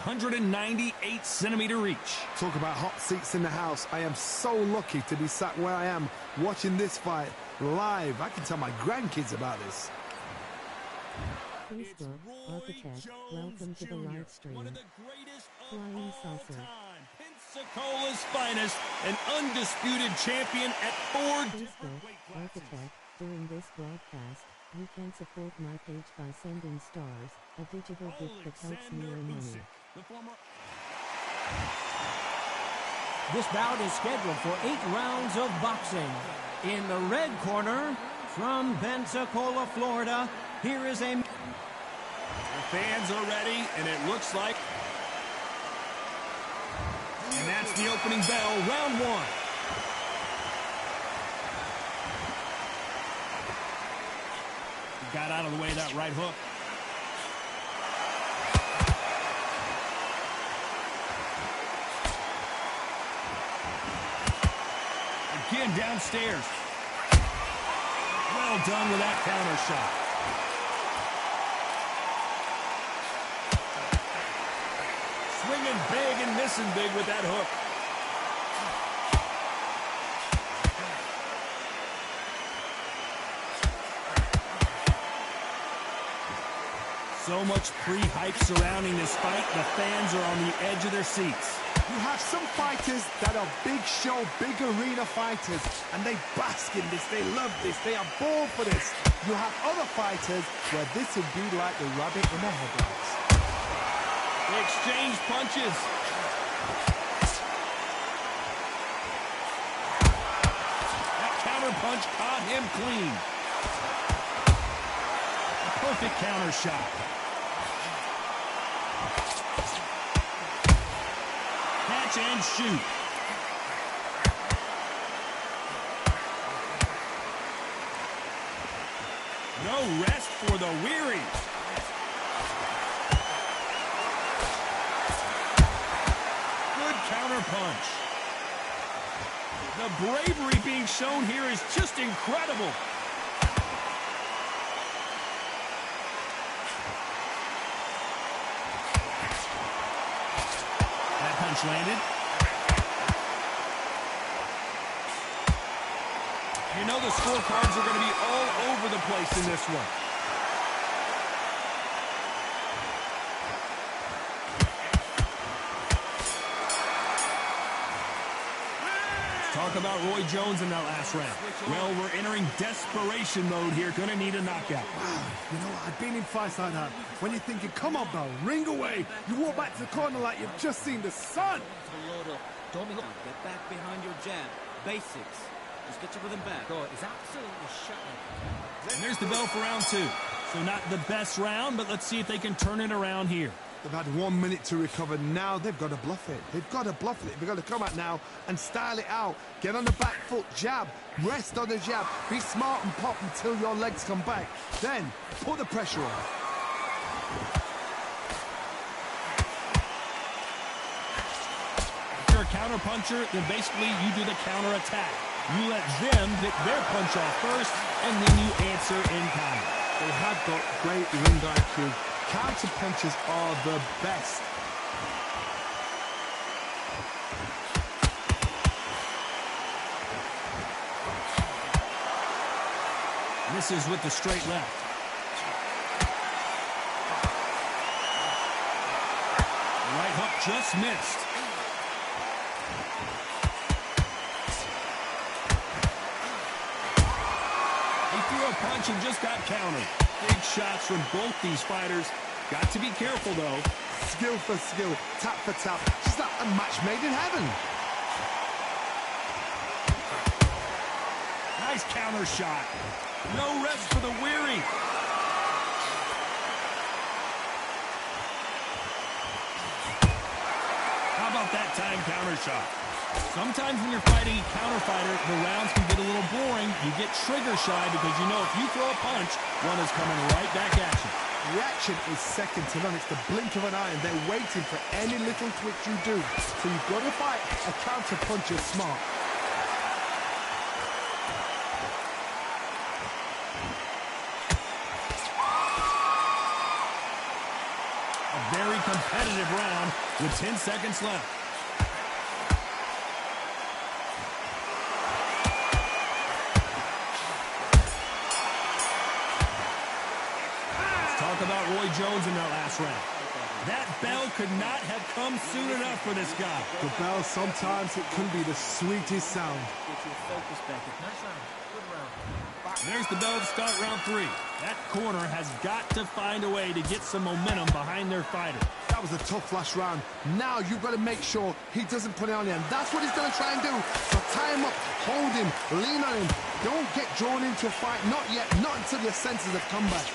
198-centimeter reach. Talk about hot seats in the house. I am so lucky to be sat where I am watching this fight live. I can tell my grandkids about this. Ps5 Arkatech, welcome to the live stream. One of the greatest of Flying all saucer. time. Pensacola's finest, an undisputed champion at 4 Ps5 different weight classes. Arkatech, during this broadcast, you can support my page by sending stars, a digital gift that helps me earn money. This bout is scheduled for 8 rounds of boxing. In the red corner, from Pensacola, Florida, here is a... The fans are ready, and it looks like... And that's the opening bell, round 1. Got out of the way of that right hook. Again downstairs. Well done with that counter shot. Swinging big and missing big with that hook. So much pre-hype surrounding this fight, the fans are on the edge of their seats. You have some fighters that are big show, big arena fighters, and they bask in this, they love this, they are born for this. You have other fighters where this would be like the rabbit in the headlights. They exchange punches. That counter punch caught him clean. A perfect counter shot. Catch and shoot. No rest for the weary. Good counter punch. The bravery being shown here is just incredible. That punch landed. You know the scorecards are going to be all over the place in this one. Talk about Roy Jones in that last round. Well, we're entering desperation mode here. Gonna need a knockout. Wow, you know what? I've been in fights like that. When you're thinking, come on, bro, ring away. You walk back to the corner like you've just seen the sun. Don't be hooked. Get back behind your jab. Basics. Just get your rhythm back. Oh, it's absolutely shut up. And there's the bell for round 2. So not the best round, but let's see if they can turn it around here. They've had 1 minute to recover. Now they've got to bluff it. They've got to bluff it. They've got to come out now and style it out. Get on the back foot, jab, rest on the jab. Be smart and pop until your legs come back. Then put the pressure on. If you're a counter puncher, then basically you do the counter attack. You let them get their punch off first, and then you answer in kind. They have got great ring IQ. Counter punches are the best. Misses with the straight left. The right hook just missed. He threw a punch and just got countered. Big shots from both these fighters. Got to be careful, though. Skill for skill, tap for tap. Just like a match made in heaven. Nice counter shot. No rest for the weary. How about that time counter shot? Sometimes when you're fighting a counter fighter, the rounds can get a little boring. You get trigger shy because you know if you throw a punch, one is coming right back at you. Reaction is second to none. It's the blink of an eye, and they're waiting for any little twitch you do. So you've got to fight a counter puncher smart. A very competitive round. with 10 seconds left. Let's talk about Roy Jones in that last round. That bell could not have come soon enough for this guy. The bell, sometimes it can be the sweetest sound. Get your focus back. Nice round. Good round. There's the bell to start round 3. That corner has got to find a way to get some momentum behind their fighter. That was a tough last round. Now you've got to make sure he doesn't put it on you, and that's what he's going to try and do. So tie him up, hold him, lean on him. Don't get drawn into a fight. Not yet. Not until your senses have come back.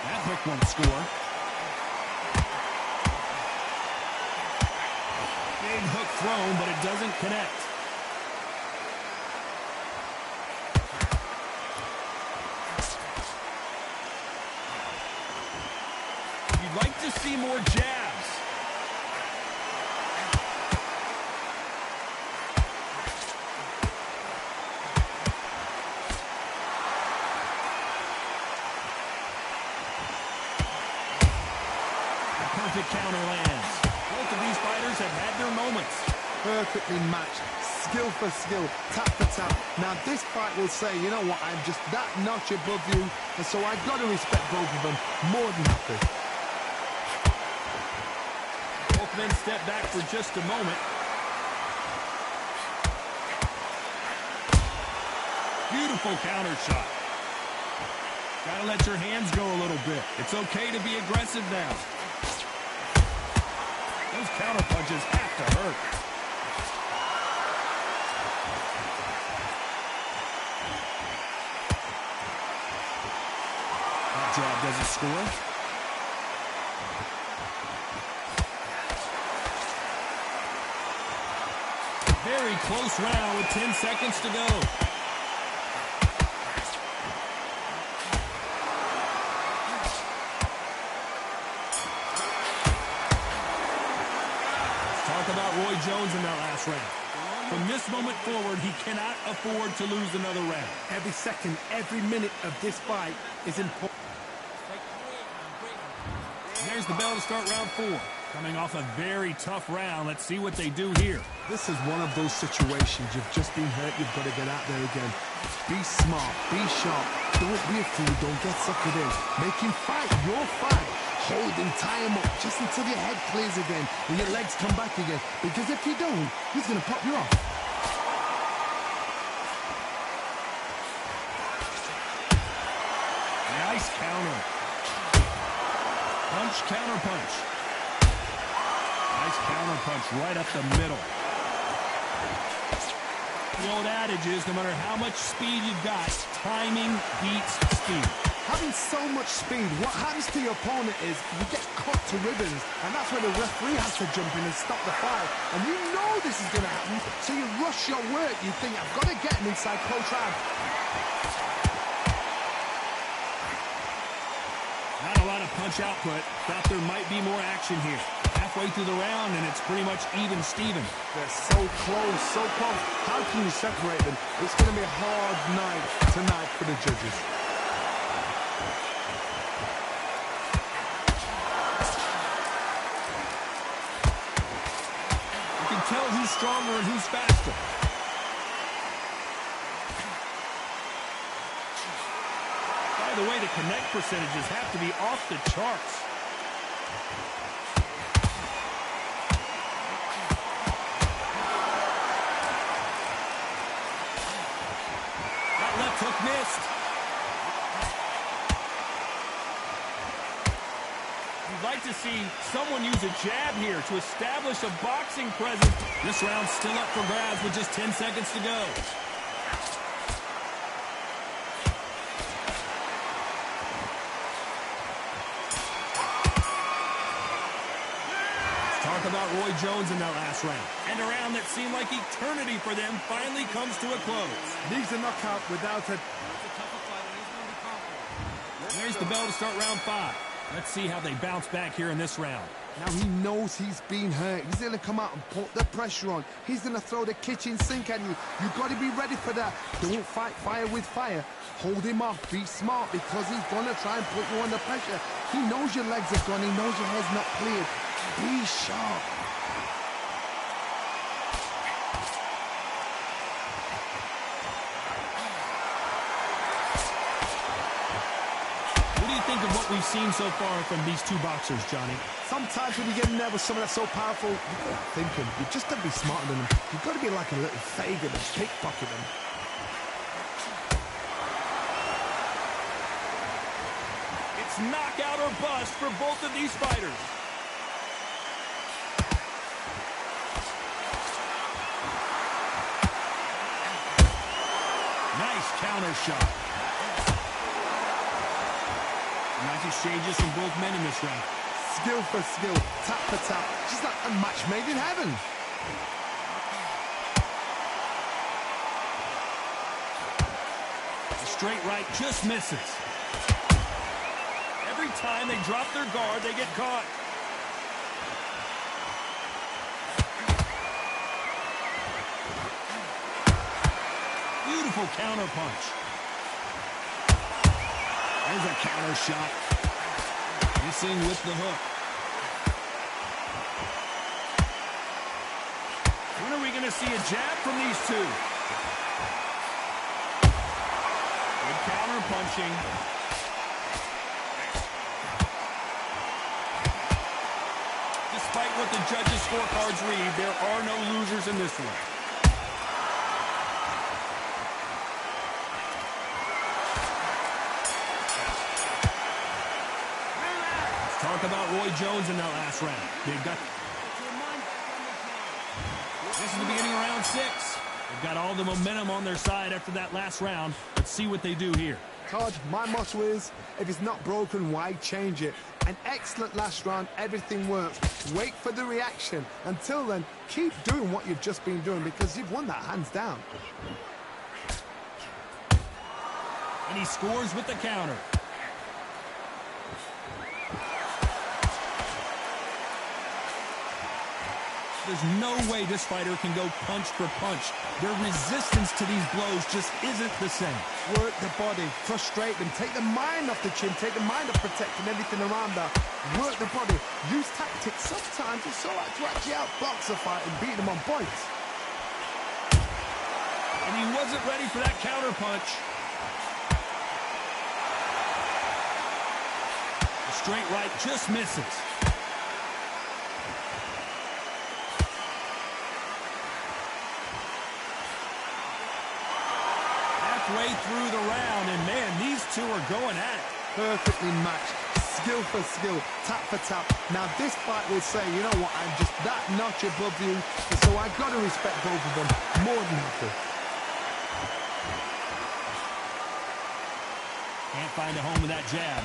That hook won't score. Big hook thrown, but it doesn't connect. You'd like to see more jabs. A perfect counter lands. Both of these fighters have had their moments. Perfectly matched, skill for skill, tap for tap. Now this fight will say, you know what, I'm just that notch above you, and so I've got to respect both of them more than happy. Both men step back for just a moment. Beautiful counter shot. Gotta let your hands go a little bit. It's okay to be aggressive now. Those counter punches have to hurt. That jab doesn't score. Very close round with 10 seconds to go. About Roy Jones in that last round. From this moment forward, he cannot afford to lose another round. Every second, every minute of this fight is important. There's the bell to start round 4. Coming off a very tough round. Let's see what they do here. This is one of those situations. You've just been hurt. You've got to get out there again. Be smart. Be sharp. Don't be a fool. Don't get suckered in. Make him fight your fight. Hold him, tie him up, just until your head clears again and your legs come back again. Because if you don't, he's going to pop you off. Nice counter. Punch, counter punch. Nice counter punch right up the middle. The old adage is no matter how much speed you've got, timing beats speed. Having so much speed, what happens to your opponent is you get cut to ribbons, and that's where the referee has to jump in and stop the fight. And you know this is going to happen, so you rush your work. You think, I've got to get him inside close round. Not a lot of punch output. Thought there might be more action here. Halfway through the round, and it's pretty much even Steven. They're so close, so close. How can you separate them? It's going to be a hard night tonight for the judges. Tell who's stronger and who's faster. By the way, the connect percentages have to be off the charts. That left hook missed. Like to see someone use a jab here to establish a boxing presence. This round's still up for grabs with just 10 seconds to go. Let's talk about Roy Jones in that last round. And a round that seemed like eternity for them finally comes to a close. Needs a knockout without a... There's the bell to start round 5. Let's see how they bounce back here in this round. Now he knows he's been hurt. He's going to come out and put the pressure on. He's going to throw the kitchen sink at you. You've got to be ready for that. Don't fight fire with fire. Hold him off. Be smart because he's going to try and put you under pressure. He knows your legs are gone. He knows your head's not cleared. Be sharp. Think of what we've seen so far from these two boxers, Johnny. Sometimes when you get in there with someone that's so powerful, you've got to think him. You've just got to be smarter than him. You've got to be like a little Fagin and pickpocket him. It's knockout or bust for both of these fighters. Nice counter shot. Nice exchanges from both men in this round. Skill for skill, tap for tap. Just like a match made in heaven. A straight right just misses. Every time they drop their guard, they get caught. Beautiful counter punch. There's a counter shot. Missing with the hook. When are we going to see a jab from these two? Good counter punching. Despite what the judges' scorecards read, there are no losers in this one. Talk about Roy Jones in that last round. They've got... This is the beginning of round 6. They've got all the momentum on their side after that last round. Let's see what they do here. Todd, my motto is, if it's not broken, why change it? An excellent last round, everything works. Wait for the reaction. Until then, keep doing what you've just been doing because you've won that hands down. And he scores with the counter. There's no way this fighter can go punch for punch. Their resistance to these blows just isn't the same. Work the body, frustrate them, take the mind off the chin, take the mind off protecting everything around that. Work the body, use tactics. Sometimes it's all right to actually outbox a fight and beat them on points. And he wasn't ready for that counter punch. The straight right just misses. Way through the round, and man, these two are going at it. Perfectly matched, skill for skill, tap for tap. Now this fight will say, you know what, I'm just that notch above you, so I got to respect both of them more than happy. Can't find a home with that jab.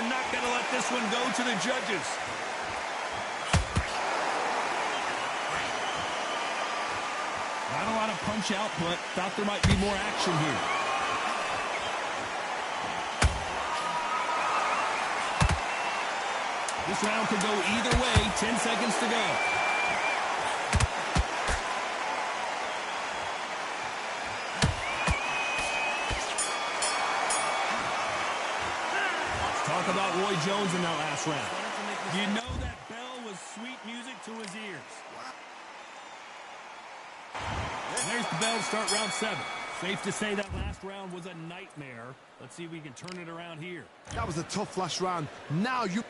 Not going to let this one go to the judges. Not a lot of punch output. Thought there might be more action here. This round could go either way. 10 seconds to go. Talk about Roy Jones in that last round. You know that bell was sweet music to his ears. And there's the bell to start round 7. Safe to say that last round was a nightmare. Let's see if we can turn it around here. That was a tough last round. Now you...